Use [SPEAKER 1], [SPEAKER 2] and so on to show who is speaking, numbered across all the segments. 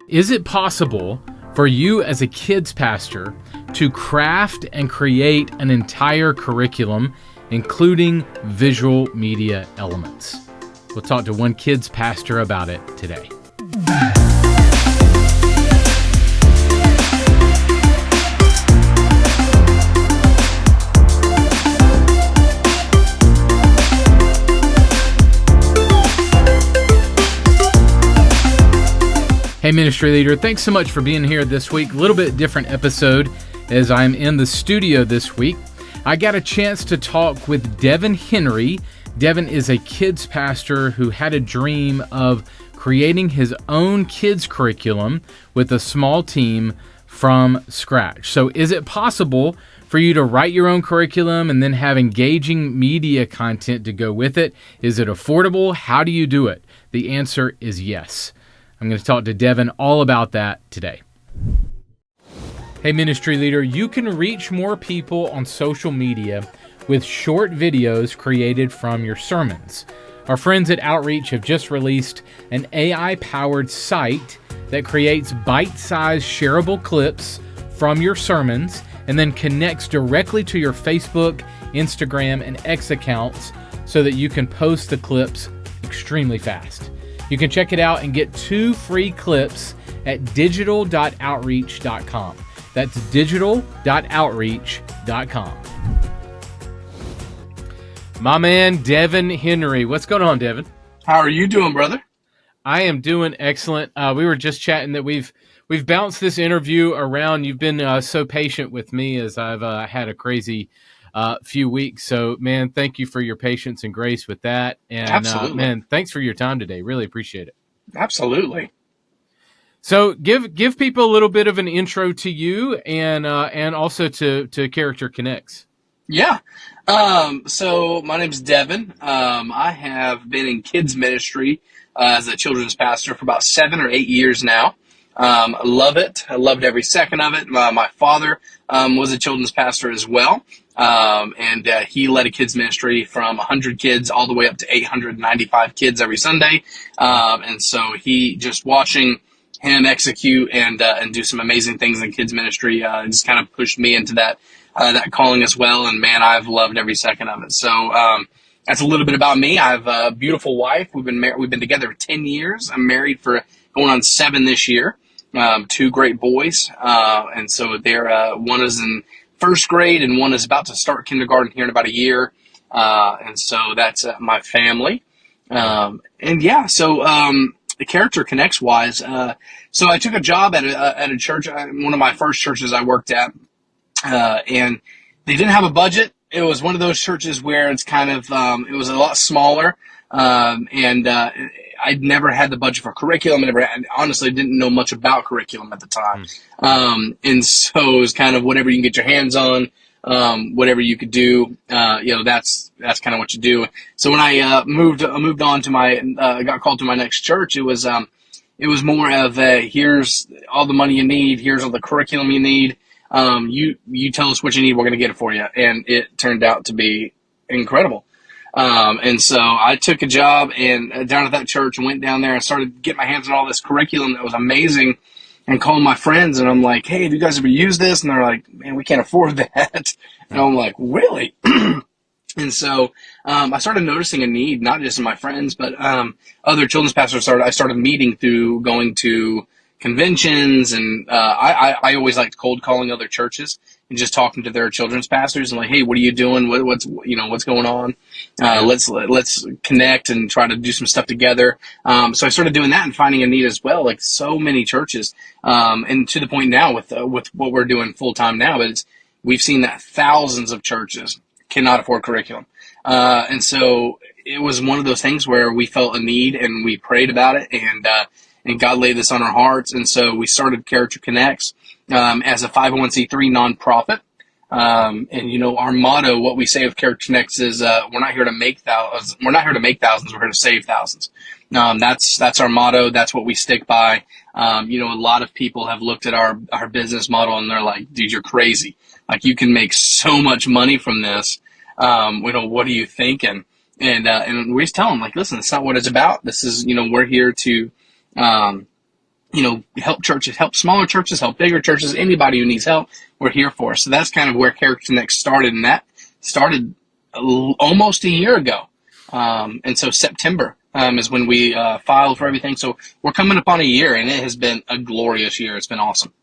[SPEAKER 1] Is it possible for you as a kids pastor to craft and create an entire curriculum, including visual media elements? We'll talk to one kids pastor about it today. Hey, ministry leader, thanks so much for being here this week. A little bit different episode as I'm in the studio this week. I got a chance to talk with Devin Henry. Devin is a kids pastor who had a dream of creating his own kids curriculum with a small team from scratch. So is it possible for you to write your own curriculum and then have engaging media content to go with it? Is it affordable? How do you do it? The answer is yes. I'm going to talk to Devin all about that today. Hey, ministry leader, you can reach more people on social media with short videos created from your sermons. Our friends at Outreach have just released an AI-powered site that creates bite-sized shareable clips from your sermons and then connects directly to your Facebook, Instagram, and X accounts so that you can post the clips extremely fast. You can check it out and get 2 free clips at digital.outreach.com. That's digital.outreach.com. My man, Devin Henry. What's going on, Devin?
[SPEAKER 2] How are you doing, brother?
[SPEAKER 1] I am doing excellent. We were just chatting that we've bounced this interview around. You've been so patient with me as I've had a crazy few weeks. So, man, thank you for your patience and grace with that. And
[SPEAKER 2] Absolutely.
[SPEAKER 1] Man, thanks for your time today. Really appreciate it.
[SPEAKER 2] Absolutely.
[SPEAKER 1] So give people a little bit of an intro to you and also to Character Connects.
[SPEAKER 2] Yeah. So my name's Devin. I have been in kids ministry as a children's pastor for about 7 or 8 years now. I love it. I loved every second of it. My father was a children's pastor as well. And he led a kids ministry from 100 kids all the way up to 895 kids every Sunday. And so just watching him execute and do some amazing things in kids ministry just kind of pushed me into that calling as well. And man, I've loved every second of it. So that's a little bit about me. I have a beautiful wife. We've been together for 10 years. I'm married for going on 7 this year. 2 great boys. And so they're one is in first grade and one is about to start kindergarten here in about a year. And so that's my family. The Character Connects wise. So I took a job at a church, one of my first churches I worked at, and they didn't have a budget. It was one of those churches where it's kind of, it was a lot smaller. I'd never had the budget for curriculum. I honestly didn't know much about curriculum at the time. And so it was kind of whatever you can get your hands on, whatever you could do, that's kind of what you do. So when I moved on to got called to my next church, it was more of here's all the money you need, here's all the curriculum you need. You tell us what you need, we're going to get it for you. And it turned out to be incredible. And so I took a job down at that church and went down there and started getting my hands on all this curriculum that was amazing and calling my friends. And I'm like, hey, have you guys ever used this? And they're like, man, we can't afford that. And I'm like, really? And so I started noticing a need, not just in my friends, but other children's pastors. I started meeting through going to conventions, and I always liked cold calling other churches and just talking to their children's pastors and like, hey, what are you doing? What's going on? Let's connect and try to do some stuff together. So I started doing that and finding a need as well, like so many churches, and to the point now with what we're doing full time now, we've seen that thousands of churches cannot afford curriculum, and so it was one of those things where we felt a need and we prayed about it, and God laid this on our hearts. And so we started Character Connects as a 501c3 nonprofit. And our motto, what we say of Character Connects is we're not here to make thousands. We're not here to make thousands. We're here to save thousands. That's our motto. That's what we stick by. A lot of people have looked at our business model and they're like, dude, you're crazy. Like, you can make so much money from this. What are you thinking? And we just tell them, like, listen, it's not what it's about. This is, we're here to help churches, help smaller churches, help bigger churches, anybody who needs help, we're here for. So that's kind of where Character Connect started, and that started almost a year ago. And so September is when we filed for everything. So we're coming up on a year, and it has been a glorious year. It's been awesome.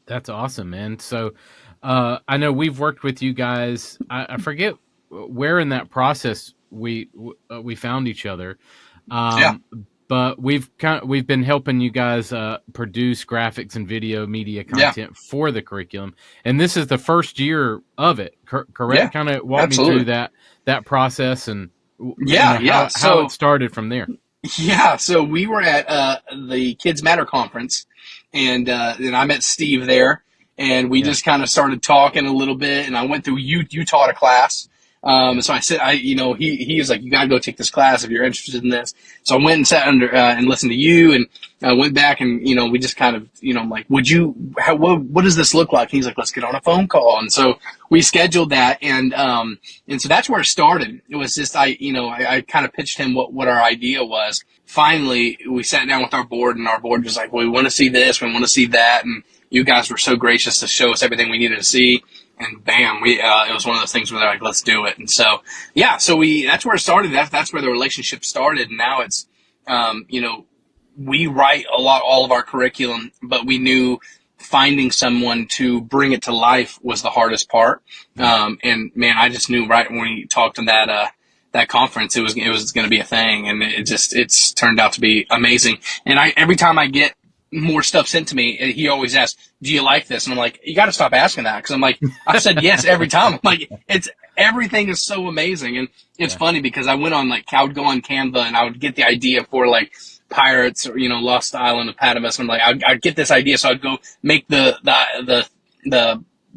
[SPEAKER 1] That's awesome, man. So I know we've worked with you guys. I forget where in that process we found each other.
[SPEAKER 2] Yeah.
[SPEAKER 1] But we've been helping you guys produce graphics and video media content for the curriculum, and this is the first year of it. Correct?
[SPEAKER 2] Yeah,
[SPEAKER 1] kind of walk
[SPEAKER 2] absolutely.
[SPEAKER 1] me through that process and
[SPEAKER 2] how
[SPEAKER 1] it started from there.
[SPEAKER 2] Yeah, so we were at the Kids Matter conference, and I met Steve there, and we just kind of started talking a little bit, and I went through you taught a class. So I said, he was like, you got to go take this class if you're interested in this. So I went and sat under and listened to you, and I went back, and we just kind of, I'm like, what does this look like? And he's like, let's get on a phone call, and so we scheduled that, and so that's where it started. It was just I kind of pitched him what our idea was. Finally, we sat down with our board, and our board was like, well, we want to see this, we want to see that, and you guys were so gracious to show us everything we needed to see. And bam, it was one of those things where they're like, let's do it. And so, that's where it started. That's where the relationship started. And now it's, we write all of our curriculum, but we knew finding someone to bring it to life was the hardest part. And man, I just knew right when we talked in that conference, it was going to be a thing. And it's turned out to be amazing. And every time I get more stuff sent to me, he always asks, do you like this? And I'm like, you got to stop asking that. Cause I'm like, I've said yes every time. I'm like, everything is so amazing. And it's funny because I would go on Canva and I would get the idea for like Pirates or, Lost Island of Patmos. And I'm like, I'd get this idea. So I'd go make the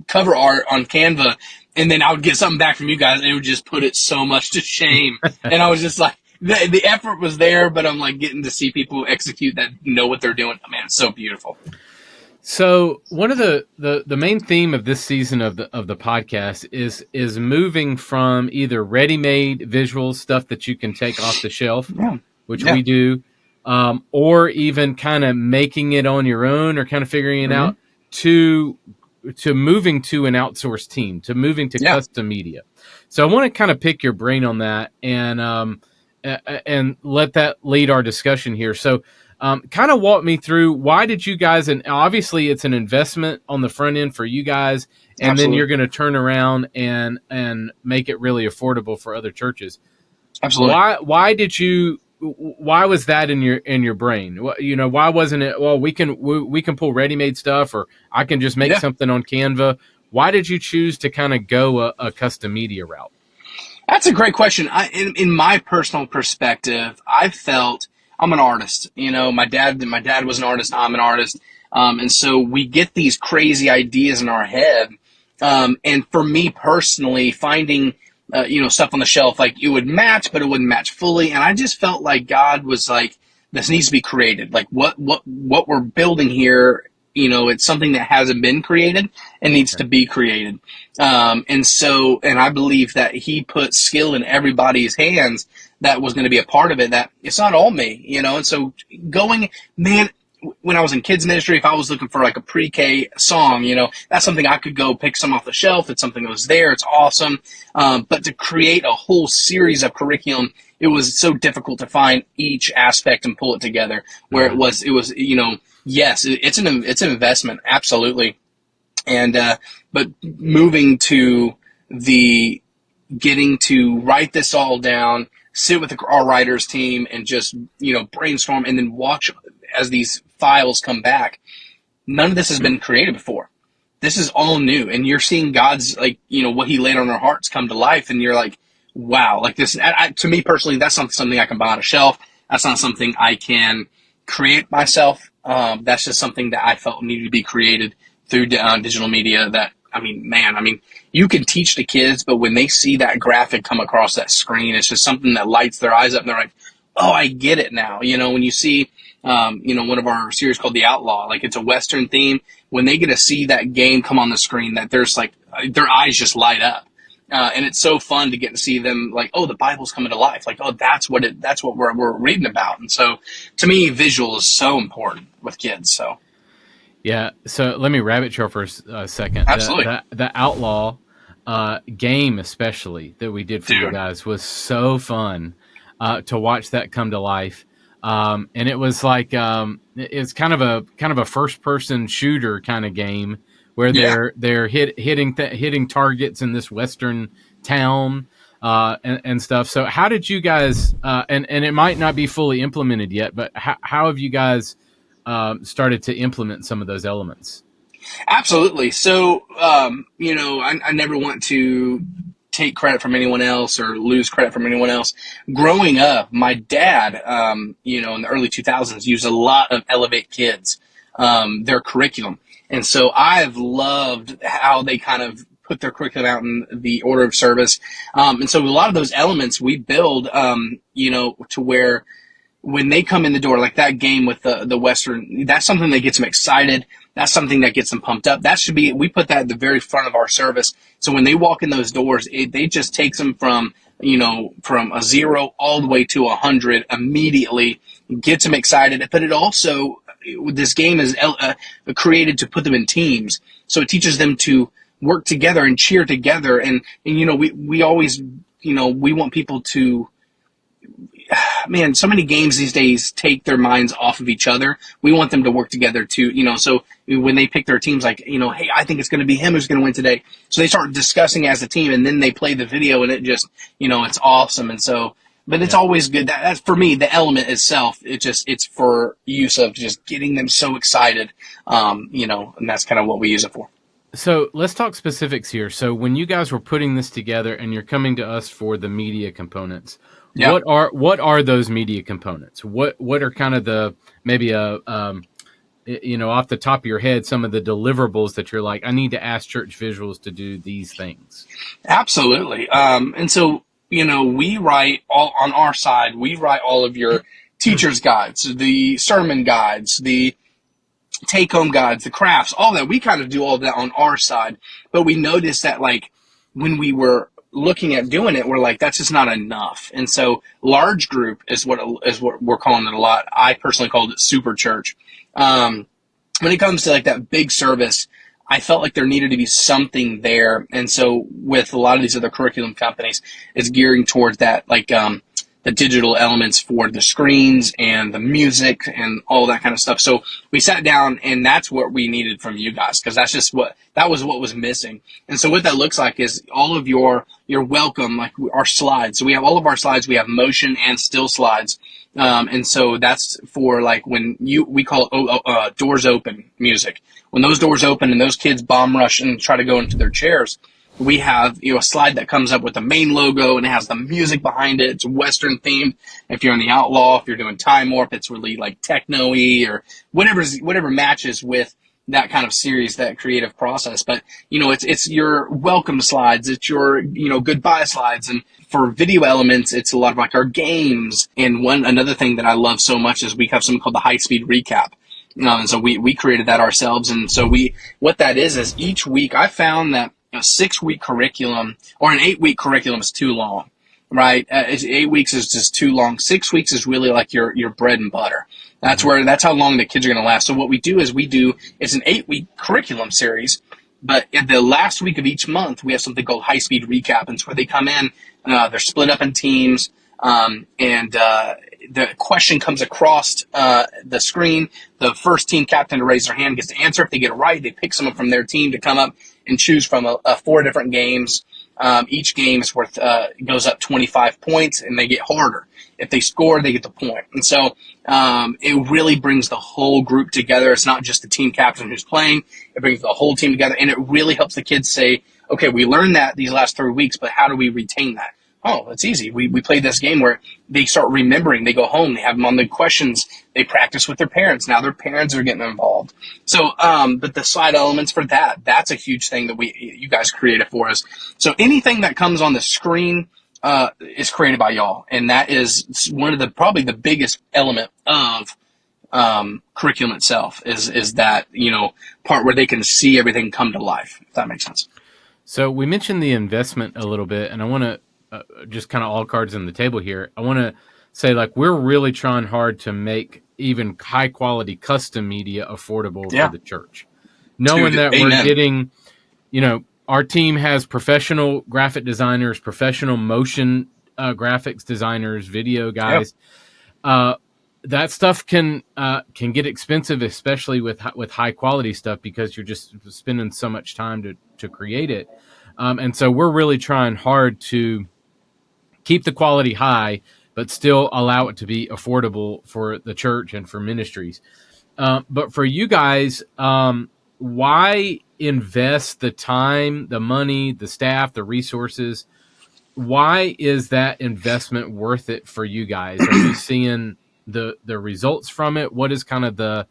[SPEAKER 2] cover art on Canva, and then I would get something back from you guys and it would just put it so much to shame. And I was just like, the effort was there, but I'm like getting to see people execute that know what they're doing. Man, it's so beautiful.
[SPEAKER 1] So one of the main theme of this season of the podcast is moving from either ready-made visual stuff that you can take off the shelf, which we do, or even kind of making it on your own or kind of figuring it out, to moving to an outsourced team, to moving to custom media. So I want to kind of pick your brain on that and let that lead our discussion here. So kind of walk me through, why did you guys, and obviously it's an investment on the front end for you guys, and Absolutely. Then you're going to turn around and make it really affordable for other churches.
[SPEAKER 2] Absolutely.
[SPEAKER 1] Why was that in your brain? Why wasn't it, well, we can pull ready-made stuff, or I can just make something on Canva? Why did you choose to kind of go a custom media route?
[SPEAKER 2] That's a great question. In my personal perspective, I felt I'm an artist. My dad was an artist. I'm an artist. And so we get these crazy ideas in our head. And for me personally, finding, stuff on the shelf, like it would match, but it wouldn't match fully. And I just felt like God was like, this needs to be created. Like what we're building here, it's something that hasn't been created and needs to be created. And I believe that he put skill in everybody's hands that was going to be a part of it, that it's not all me, and so when I was in kids ministry, if I was looking for like a pre-K song, that's something I could go pick some off the shelf. It's something that was there. It's awesome. But to create a whole series of curriculum, it was so difficult to find each aspect and pull it together, where it was, yes, it's an investment. Absolutely. And, but moving to getting to write this all down, sit with our writers team and just, brainstorm and then watch as these files come back. None of this has been created before. This is all new. And you're seeing God's, what he laid on our hearts come to life. And you're like, wow, like this, to me personally, that's not something I can buy on a shelf. That's not something I can create myself. That's just something that I felt needed to be created through digital media. You can teach the kids, but when they see that graphic come across that screen, it's just something that lights their eyes up and they're like, oh, I get it now. When you see, one of our series called The Outlaw, like it's a Western theme, when they get to see that game come on the screen, that there's like, their eyes just light up. And it's so fun to get to see them like, oh, the Bible's coming to life. Like, oh, that's what we're reading about. And so to me, visual is so important with kids. So.
[SPEAKER 1] Yeah. So let me rabbit trail for a second.
[SPEAKER 2] Absolutely.
[SPEAKER 1] The Outlaw game, especially that we did for you guys, was so fun to watch that come to life. And it was like it's kind of a first person shooter kind of game where they're hitting targets in this western town and stuff. So how did you guys and it might not be fully implemented yet, but how have you guys started to implement some of those elements?
[SPEAKER 2] Absolutely. So, I never want to take credit from anyone else or lose credit from anyone else. Growing up, my dad, in the early 2000s used a lot of Elevate Kids, their curriculum. And so I've loved how they kind of put their curriculum out in the order of service. And so a lot of those elements we build, to where when they come in the door, like that game with the Western, that's something that gets them excited. That's something that gets them pumped up. We put that at the very front of our service. So when they walk in those doors, they just takes them from a 0 all the way to 100 immediately, gets them excited. But it also, this game is created to put them in teams. So it teaches them to work together and cheer together. And we always, we want people to, man, so many games these days take their minds off of each other. We want them to work together too, so when they pick their teams, like, hey, I think it's going to be him who's going to win today. So they start discussing as a team, and then they play the video, and it just, it's awesome. And so, but it's always good. That's for me, the element itself, it's for use of just getting them so excited, and that's kind of what we use it for.
[SPEAKER 1] So let's talk specifics here. So when you guys were putting this together and you're coming to us for the media components, yeah. What are those media components? What are kind of the maybe off the top of your head, some of the deliverables that you're like, I need to ask Church Visuals to do these things?
[SPEAKER 2] Absolutely. And so we write on our side. We write all of your teachers' guides, the sermon guides, the take-home guides, the crafts, all that. We kind of do all that on our side. But we noticed that like when we were looking at doing it, we're like, that's just not enough. And so large group is what we're calling it a lot. I personally called it super church. When it comes to like that big service, I felt like there needed to be something there. And so with a lot of these other curriculum companies, it's gearing towards that, like, the digital elements for the screens and the music and all that kind of stuff. So we sat down, and that's what we needed from you guys, because that was what was missing. And so what that looks like is all of your welcome, like our slides. So we have all of our slides. We have motion and still slides. And so that's for like when we call it doors open music. When those doors open and those kids bomb rush and try to go into their chairs, we have a slide that comes up with the main logo, and it has the music behind it. It's Western themed. If you're in the Outlaw, if you're doing Time Warp, it's really like techno-y or whatever matches with that kind of series, that creative process. But it's your welcome slides, it's your goodbye slides, and for video elements, it's a lot of like our games. And another thing that I love so much is we have something called the high speed recap. And so we created that ourselves. And so what that is each week I found that a 6-week curriculum or an 8-week curriculum is too long, right? 8 weeks is just too long. 6 weeks is really like your bread and butter. That's how long the kids are going to last. So what we do is it's an 8-week curriculum series, but at the last week of each month, we have something called high speed recap. And it's where they come in, they're split up in teams, and the question comes across the screen. The first team captain to raise their hand gets to answer. If they get it right, they pick someone from their team to come up and choose from 4 different games. Each game is worth goes up 25 points, and they get harder. If they score, they get the point. And so it really brings the whole group together. It's not just the team captain who's playing. It brings the whole team together, and it really helps the kids say, okay, we learned that these last 3 weeks, but how do we retain that? Oh, it's easy. We played this game where they start remembering. They go home. They have them on the questions. They practice with their parents. Now their parents are getting involved. So, but the slide elements for that's a huge thing that you guys created for us. So anything that comes on the screen is created by y'all. And that is one of probably the biggest element of curriculum itself is that, part where they can see everything come to life, if that makes sense.
[SPEAKER 1] So we mentioned the investment a little bit, and I want to just kind of all cards on the table here. I want to say, like, we're really trying hard to make even high quality custom media affordable for
[SPEAKER 2] Yeah.
[SPEAKER 1] the church, knowing
[SPEAKER 2] Dude,
[SPEAKER 1] that we're
[SPEAKER 2] amen.
[SPEAKER 1] getting, our team has professional graphic designers, professional motion graphics designers, video
[SPEAKER 2] Yeah.
[SPEAKER 1] guys. That stuff can get expensive, especially with high quality stuff, because you're just spending so much time to create it. And so we're really trying hard to keep the quality high, but still allow it to be affordable for the church and for ministries. But for you guys, why invest the time, the money, the staff, the resources? Why is that investment worth it for you guys? Are you seeing the results from it? What is kind of the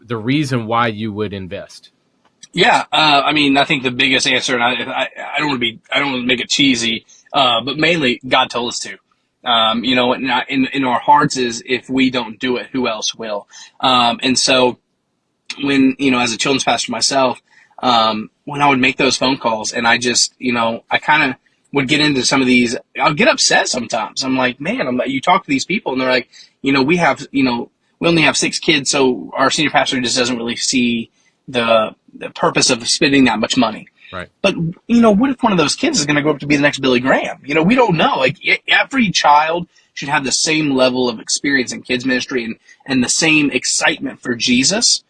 [SPEAKER 1] reason why you would invest?
[SPEAKER 2] Yeah, I mean, I think the biggest answer, and I don't want to make it cheesy, but mainly God told us to. In our hearts is, if we don't do it, who else will? And so when, as a children's pastor myself, when I would make those phone calls, and I just, I kind of would get into some of these, I'll get upset sometimes. I'm like, man, you talk to these people and they're like, we only have 6 kids, so our senior pastor just doesn't really see the purpose of spending that much money.
[SPEAKER 1] Right.
[SPEAKER 2] But, what if one of those kids is going to grow up to be the next Billy Graham? We don't know. Like, every child should have the same level of experience in kids ministry and the same excitement for Jesus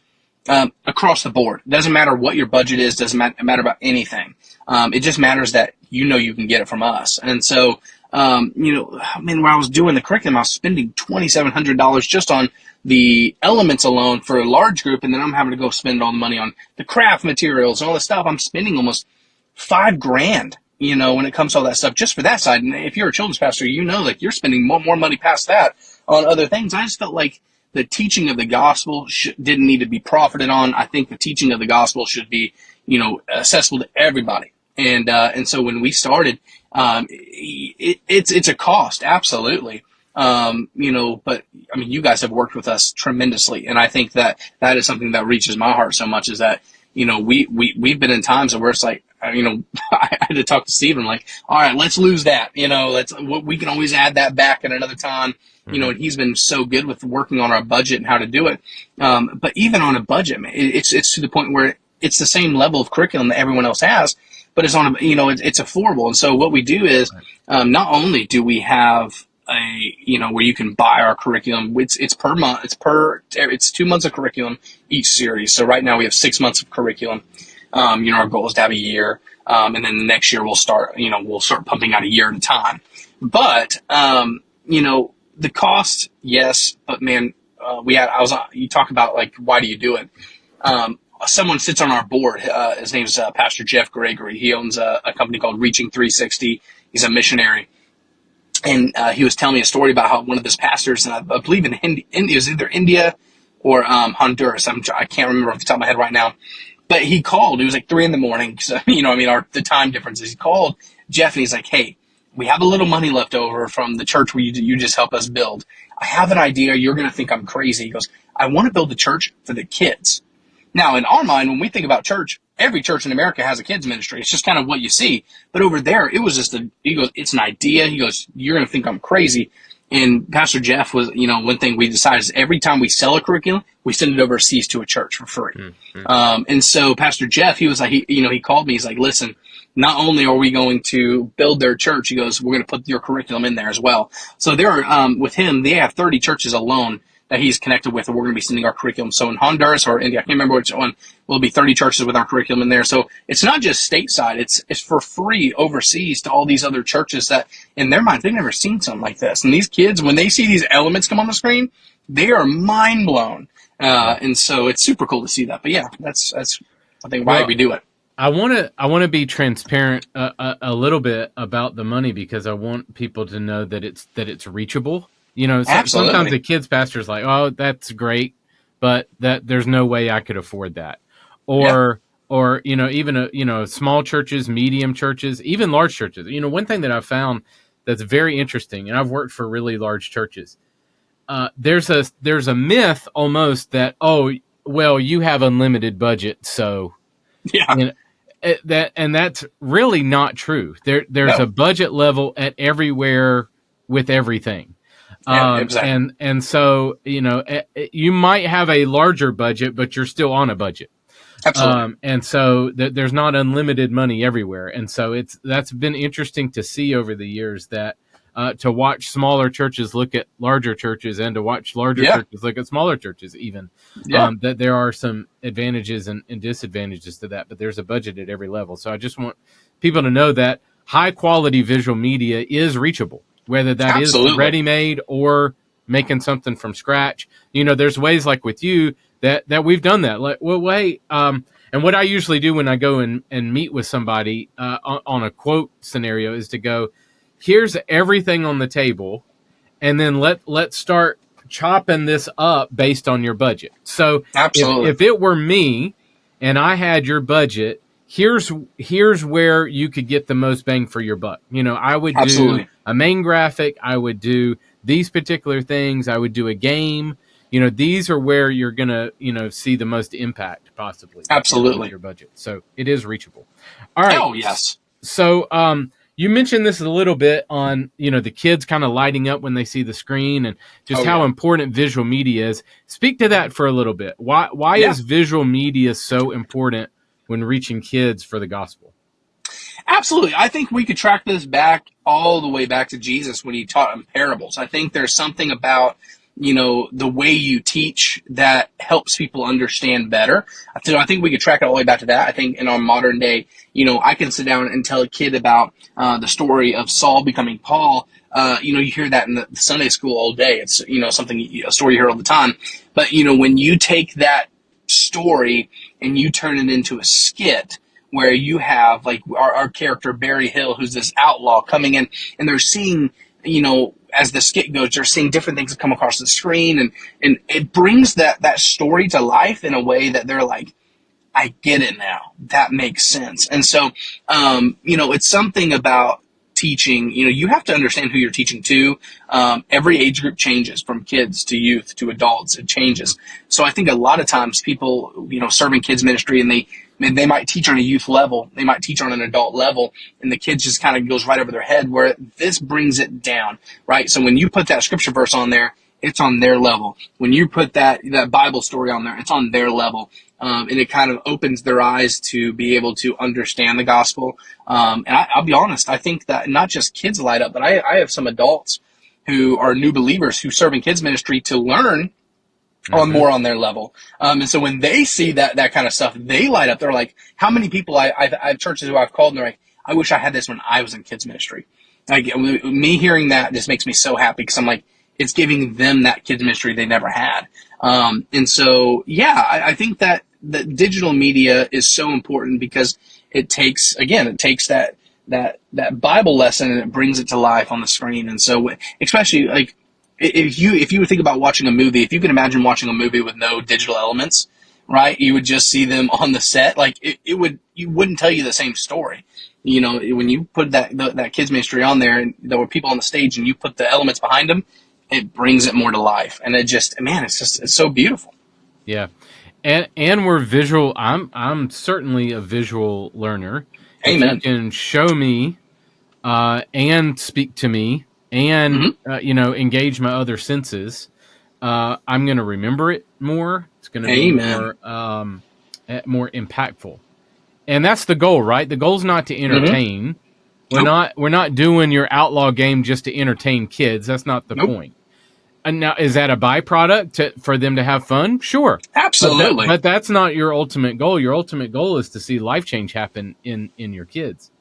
[SPEAKER 2] across the board. It doesn't matter what your budget is, doesn't matter about anything. It just matters that you can get it from us. And so, when I was doing the curriculum, I was spending $2,700 just on the elements alone for a large group, and then I'm having to go spend all the money on the craft materials and all this stuff. I'm spending almost $5,000, when it comes to all that stuff, just for that side. And if you're a children's pastor, like you're spending more money past that on other things. I just felt like the teaching of the gospel didn't need to be profited on. I think the teaching of the gospel should be, accessible to everybody. And so when we started, it's a cost, absolutely. But I mean, you guys have worked with us tremendously. And I think that is something that reaches my heart so much, is that, we've been in times where it's like, I had to talk to Stephen, like, all right, let's lose that, we can always add that back at another time, and he's been so good with working on our budget and how to do it. But even on a budget, man, it's to the point where it's the same level of curriculum that everyone else has, but it's on it's affordable. And so what we do is, not only do we have where you can buy our curriculum, it's per month, it's 2 months of curriculum each series. So right now we have 6 months of curriculum. Our goal is to have a year. And then the next year we'll start pumping out a year at a time. But, the cost, yes, but man, you talk about, like, why do you do it? Someone sits on our board. His name's Pastor Jeff Gregory. He owns a company called Reaching 360. He's a missionary. And he was telling me a story about how one of his pastors, and I believe in India, it was either India or Honduras. I can't remember off the top of my head right now. But he called. It was like 3 a.m. So, the time differences. He called Jeff and he's like, hey, we have a little money left over from the church where you just helped us build. I have an idea. You're going to think I'm crazy. He goes, I want to build a church for the kids. Now, in our mind, when we think about church, every church in America has a kids ministry. It's just kind of what you see. But over there, it was just he goes, it's an idea. He goes, you're going to think I'm crazy. And Pastor Jeff was, one thing we decided is every time we sell a curriculum, we send it overseas to a church for free. Mm-hmm. And so Pastor Jeff, he was like, he called me. He's like, listen, not only are we going to build their church, he goes, we're going to put your curriculum in there as well. So there are, with him, they have 30 churches alone that he's connected with, and we're going to be sending our curriculum. So in Honduras or India, I can't remember which one, will be 30 churches with our curriculum in there. So it's not just stateside, it's for free overseas to all these other churches that, in their minds, they've never seen something like this. And these kids, when they see these elements come on the screen, they are mind blown. And so it's super cool to see that. But yeah, that's I think why we do it.
[SPEAKER 1] I want to be transparent a little bit about the money, because I want people to know that it's reachable. Sometimes the kids pastor is like, oh, that's great, but that there's no way I could afford that. Or even small churches, medium churches, even large churches. One thing that I've found that's very interesting, and I've worked for really large churches. There's a myth almost that, oh, well, you have unlimited budget, so
[SPEAKER 2] yeah.
[SPEAKER 1] that's really not true. There's a
[SPEAKER 2] No.
[SPEAKER 1] budget level at everywhere with everything.
[SPEAKER 2] Yeah, exactly.
[SPEAKER 1] And so, you might have a larger budget, but you're still on a budget.
[SPEAKER 2] Absolutely.
[SPEAKER 1] And so there's not unlimited money everywhere. And so that's been interesting to see over the years that to watch smaller churches look at larger churches and to watch larger
[SPEAKER 2] Yeah.
[SPEAKER 1] churches look at smaller churches, even
[SPEAKER 2] Yeah.
[SPEAKER 1] that there are some advantages and disadvantages to that, but there's a budget at every level. So I just want people to know that high quality visual media is reachable, whether that is
[SPEAKER 2] Absolutely.
[SPEAKER 1] ready made or making something from scratch. There's ways like with you that we've done that. Like, and what I usually do when I go and meet with somebody on a quote scenario is to go, here's everything on the table, and then let's start chopping this up based on your budget. So
[SPEAKER 2] Absolutely.
[SPEAKER 1] if it were me and I had your budget, here's where you could get the most bang for your buck. I would do
[SPEAKER 2] Absolutely.
[SPEAKER 1] a main graphic. I would do these particular things. I would do a game. These are where you're going to, see the most impact possibly.
[SPEAKER 2] Absolutely.
[SPEAKER 1] With your budget. So it is reachable. All right.
[SPEAKER 2] Oh, yes.
[SPEAKER 1] So you mentioned this a little bit on, the kids kind of lighting up when they see the screen and just how important visual media is. Speak to that for a little bit. Why is visual media so important when reaching kids for the gospel?
[SPEAKER 2] Absolutely. I think we could track this back all the way back to Jesus when he taught in parables. I think there's something about the way you teach that helps people understand better. So I think we could track it all the way back to that. I think in our modern day, I can sit down and tell a kid about the story of Saul becoming Paul. You hear that in the Sunday school all day. It's, a story you hear all the time. But, when you take that story and you turn it into a skit where you have like our character, Barry Hill, who's this outlaw coming in and they're seeing, as the skit goes, they're seeing different things that come across the screen, and it brings that story to life in a way that they're like, I get it now. That makes sense. And so, it's something about teaching. You have to understand who you're teaching to. Every age group changes from kids to youth to adults. It changes. So I think a lot of times people, serving kids ministry, and they might teach on a youth level, they might teach on an adult level, and the kids just kind of goes right over their head, where this brings it down, right? So when you put that scripture verse on there, it's on their level. When you put that Bible story on there, it's on their level. And it kind of opens their eyes to be able to understand the gospel. And I'll be honest, I think that not just kids light up, but I have some adults who are new believers who serve in kids ministry to learn on more on their level. And so when they see that kind of stuff, they light up. They're like, how many people I have churches who I've called, and they're like, I wish I had this when I was in kids ministry. Like, me hearing that just makes me so happy, because I'm like, it's giving them that kids ministry they never had. And so, I think that digital media is so important because it takes that Bible lesson and it brings it to life on the screen. And so, especially like, if you would think about watching a movie, if you can imagine watching a movie with no digital elements, right? You would just see them on the set. Like you wouldn't tell you the same story. When you put that kids ministry on there and there were people on the stage and you put the elements behind them, it brings it more to life. And it's so beautiful.
[SPEAKER 1] Yeah. And we're visual. I'm certainly a visual learner.
[SPEAKER 2] Amen.
[SPEAKER 1] If you can show me, and speak to me, and engage my other senses, I'm going to remember it more. It's going to be more impactful, and that's the goal, right? The goal is not to entertain. We're not doing your outlaw game just to entertain kids. That's not the point. And now, is that a byproduct for them to have fun? Sure,
[SPEAKER 2] absolutely.
[SPEAKER 1] But that's not your ultimate goal. Your ultimate goal is to see life change happen in your kids.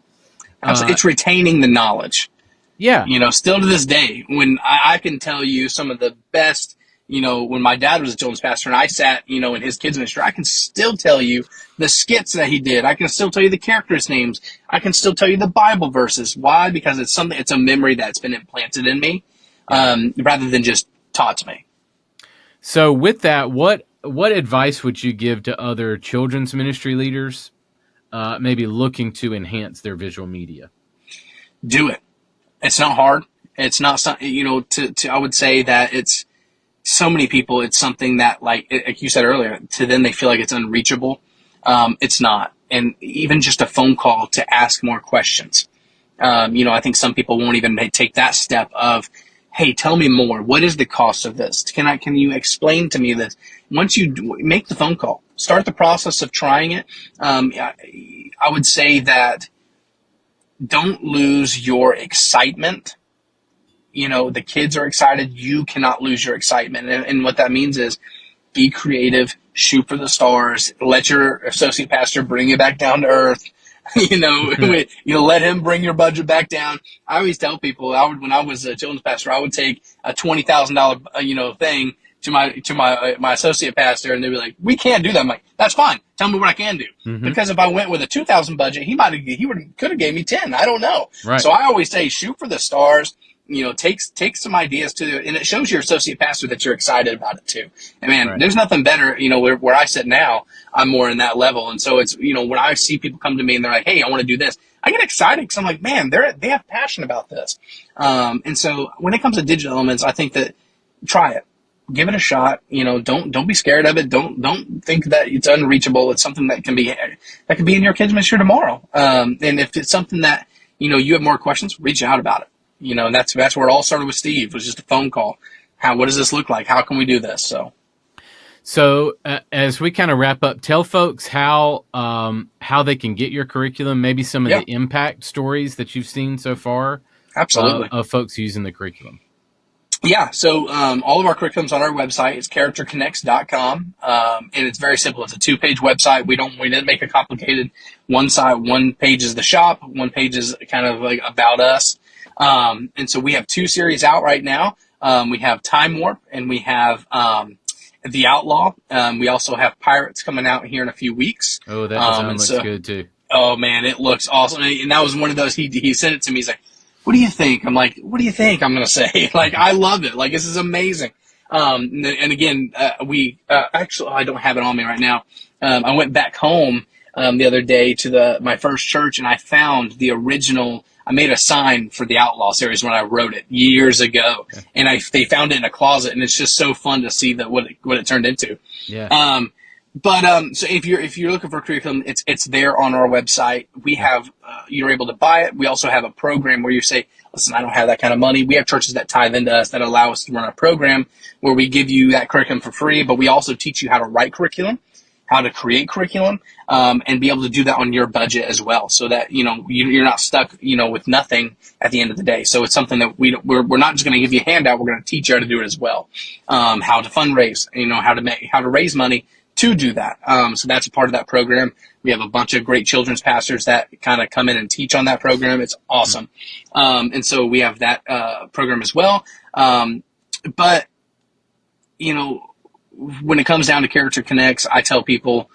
[SPEAKER 2] It's retaining the knowledge.
[SPEAKER 1] Yeah.
[SPEAKER 2] Still to this day, when I can tell you some of the best, when my dad was a children's pastor and I sat, in his kids ministry, I can still tell you the skits that he did. I can still tell you the characters' names. I can still tell you the Bible verses. Why? Because it's a memory that's been implanted in me, rather than just taught to me.
[SPEAKER 1] So with that, what advice would you give to other children's ministry leaders, maybe looking to enhance their visual media?
[SPEAKER 2] Do it. It's not hard. It's not something, I would say that it's so many people, it's something that like you said earlier, to them, they feel like it's unreachable. It's not. and even just a phone call to ask more questions. I think some people won't even take that step of, hey, tell me more. What is the cost of this? Can you explain to me this? Once you make the phone call, start the process of trying it. I would say that don't lose your excitement. The kids are excited. You cannot lose your excitement. And what that means is be creative, shoot for the stars, let your associate pastor bring you back down to earth. Let him bring your budget back down. I always tell people, when I was a children's pastor, I would take a $20,000, thing to my associate pastor, and they'd be like, "We can't do that." I'm like, "That's fine. Tell me what I can do." Mm-hmm. Because if I went with a 2,000 budget, he could have gave me 10. I don't know. Right. So I always say, shoot for the stars. Take some ideas and it shows your associate pastor that you're excited about it too. And man, right. There's nothing better, where I sit now, I'm more in that level. And so it's, when I see people come to me and they're like, "Hey, I want to do this," I get excited because I'm like, man, they have passion about this. And so when it comes to digital elements, I think that try it, give it a shot. Don't be scared of it. Don't think that it's unreachable. It's something that can be in your kids' ministry tomorrow. And if it's something that, you have more questions, reach out about it. And that's where it all started with Steve. It was just a phone call. What does this look like? How can we do this?
[SPEAKER 1] So as we kind of wrap up, tell folks how they can get your curriculum, maybe some of the impact stories that you've seen so far.
[SPEAKER 2] Absolutely.
[SPEAKER 1] Of folks using the curriculum.
[SPEAKER 2] Yeah. So all of our curriculum's on our website. It's characterconnects.com. And it's very simple. It's a 2-page website. We didn't make it complicated. One page is the shop. One page is kind of like about us. And so we have 2 series out right now. We have Time Warp and we have The Outlaw. We also have Pirates coming out here in a few weeks.
[SPEAKER 1] Oh, that design looks good too.
[SPEAKER 2] Oh man, it looks awesome. And that was one of those, he sent it to me. He's like, "What do you think?" I'm like, "What do you think I'm going to say?" Like, I love it. Like, this is amazing. And again, actually, I don't have it on me right now. I went back home the other day to my first church, and I found the original. I made a sign for the Outlaw series when I wrote it years ago, and they found it in a closet, and it's just so fun to see what it turned into. Yeah. So if you're looking for a curriculum, it's there on our website. We have you're able to buy it. We also have a program where you say, "Listen, I don't have that kind of money." We have churches that tithe into us that allow us to run a program where we give you that curriculum for free, but we also teach you how to write curriculum, how to create curriculum, and be able to do that on your budget as well, so that you're not stuck with nothing at the end of the day. So it's something that we're not just going to give you a handout. We're going to teach you how to do it as well. How to fundraise, how to raise money to do that. So that's a part of that program. We have a bunch of great children's pastors that kind of come in and teach on that program. It's awesome. And so we have that program as well. But when it comes down to Character Connects, I tell people,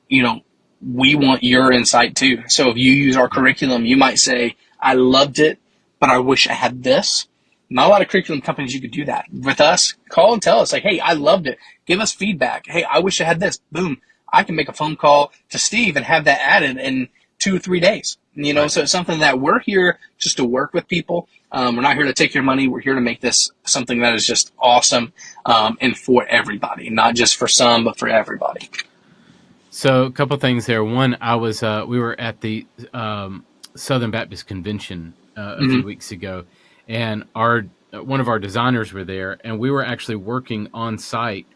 [SPEAKER 2] we want your insight too. So if you use our curriculum, you might say, "I loved it, but I wish I had this." Not a lot of curriculum companies you could do that. With us, call and tell us, like, "Hey, I loved it. Give us feedback. Hey, I wish I had this." Boom. I can make a phone call to Steve and have that added in 2 or 3 days. Right. So it's something that we're here just to work with people. We're not here to take your money. We're here to make this something that is just awesome and for everybody, not just for some, but for everybody.
[SPEAKER 1] So a couple things there. One, we were at the Southern Baptist Convention a few weeks ago, and one of our designers were there, and we were actually working on site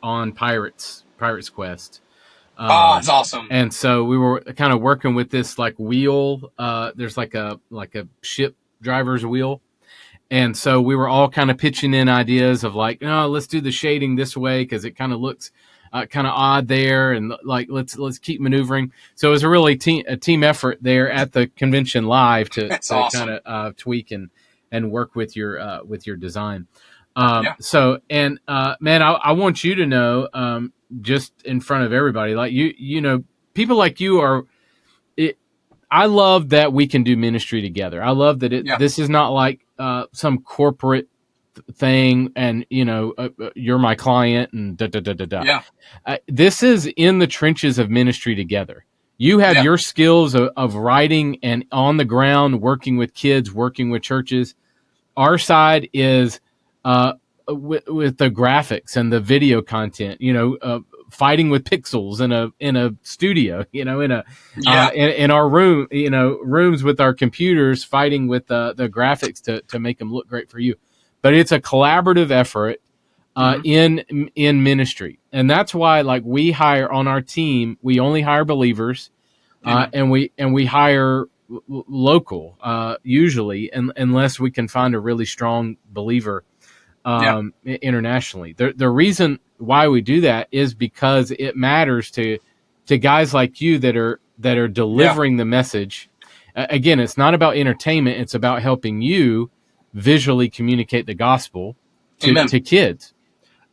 [SPEAKER 1] on Pirates Quest.
[SPEAKER 2] It's awesome.
[SPEAKER 1] And so we were kind of working with this like wheel. There's like a ship driver's wheel. And so we were all kind of pitching in ideas of like, "No, let's do the shading this way because it kind of looks kind of odd there, and like let's keep maneuvering." So it was a really a team effort there at the convention live to awesome. Kind of tweak and work with your design. So and man, I want you to know, just in front of everybody, like people like you are. I love that we can do ministry together. I love that this is not like some corporate thing, and you're my client and da da da da da. Yeah. This is in the trenches of ministry together. You have your skills of writing and on the ground, working with kids, working with churches. Our side is with the graphics and the video content, fighting with pixels in a studio, in our room, rooms with our computers, fighting with the graphics to make them look great for you. But it's a collaborative effort in ministry, and that's why, like, we hire on our team, we only hire believers, and we hire local usually, unless we can find a really strong believer internationally. The reason why we do that is because it matters to guys like you that are delivering the message. Again, it's not about entertainment; it's about helping you visually communicate the gospel to kids.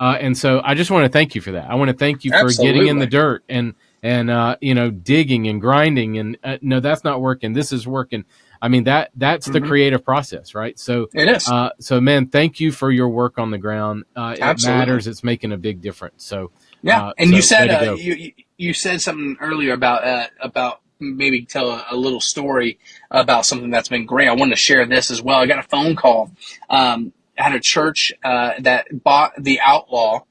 [SPEAKER 1] And so I just want to thank you for that. I want to thank you for getting in the dirt and digging and grinding and no, that's not working. This is working. I mean, that's the creative process, right? So
[SPEAKER 2] it is.
[SPEAKER 1] So man, thank you for your work on the ground. It matters. It's making a big difference. So
[SPEAKER 2] and you said you said something earlier about maybe tell a little story about something that's been great. I wanted to share this as well. I got a phone call. At a church that bought The Outlaw,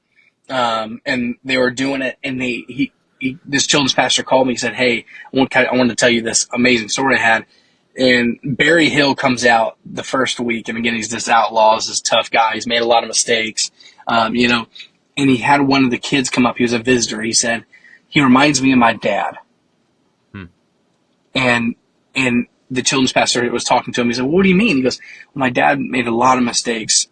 [SPEAKER 2] and they were doing it, and this children's pastor called me and said, "Hey, I wanted to tell you this amazing story I had." And Barry Hill comes out the first week, and again, he's this outlaw, he's this tough guy. He's made a lot of mistakes, and he had one of the kids come up. He was a visitor. He said, "He reminds me of my dad." And the children's pastor was talking to him. He said, "What do you mean?" He goes, "Well, my dad made a lot of mistakes,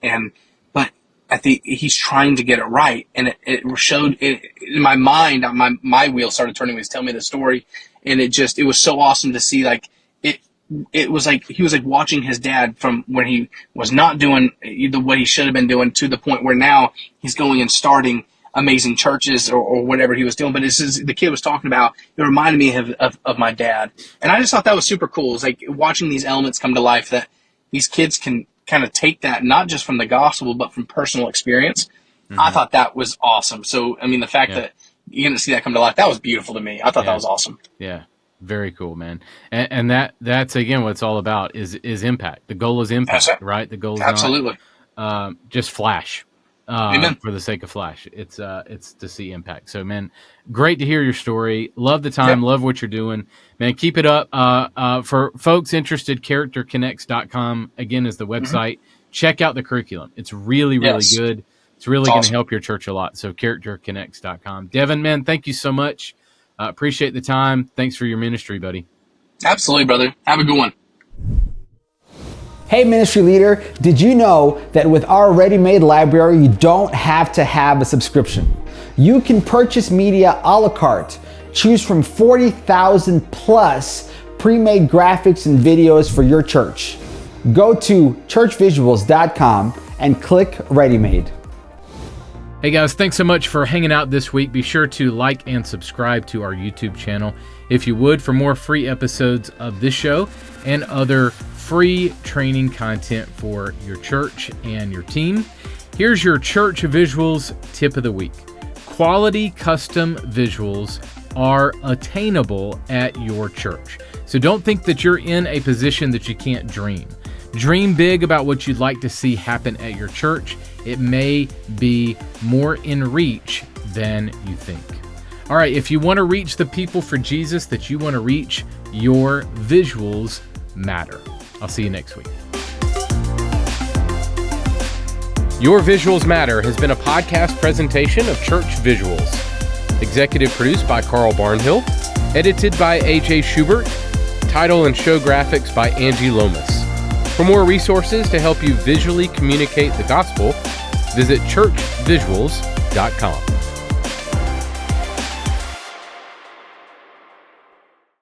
[SPEAKER 2] but I think he's trying to get it right." And it showed in my mind, my wheels started turning when he was telling me the story. And it was so awesome to see, like, it was like he was like watching his dad from when he was not doing the way he should have been doing to the point where now he's going and starting amazing churches or whatever he was doing. But the kid was talking about, it reminded me of my dad. And I just thought that was super cool. It's like watching these elements come to life, that these kids can kind of take that, not just from the gospel, but from personal experience. I thought that was awesome. So, I mean, the fact that you're going to see that come to life, that was beautiful to me. I thought that was awesome. Yeah.
[SPEAKER 1] Very cool, man. And that's again, what it's all about is impact. The goal is impact, right? The goal is not just flash. For the sake of flash. It's to see impact. So, man, great to hear your story. Love the time. Love what you're doing, man. Keep it up. For folks interested, characterconnects.com again is the website. Check out the curriculum. It's really, really good. It's really going to help your church a lot. So characterconnects.com. Devin, man, thank you so much. Appreciate the time. Thanks for your ministry, buddy.
[SPEAKER 2] Absolutely, brother. Have a good one.
[SPEAKER 3] Hey, ministry leader, did you know that with our ready-made library, you don't have to have a subscription? You can purchase media a la carte, choose from 40,000 plus pre-made graphics and videos for your church. Go to churchvisuals.com and click Ready-Made.
[SPEAKER 1] Hey guys, thanks so much for hanging out this week. Be sure to like and subscribe to our YouTube channel if you would, for more free episodes of this show and other free training content for your church and your team. Here's your church visuals tip of the week. Quality custom visuals are attainable at your church. So don't think that you're in a position that you can't dream. Dream big about what you'd like to see happen at your church. It may be more in reach than you think. All right, if you want to reach the people for Jesus that you want to reach, your visuals matter. I'll see you next week. Your Visuals Matter has been a podcast presentation of Church Visuals. Executive produced by Carl Barnhill. Edited by AJ Schubert. Title and show graphics by Angie Lomas. For more resources to help you visually communicate the gospel, visit churchvisuals.com.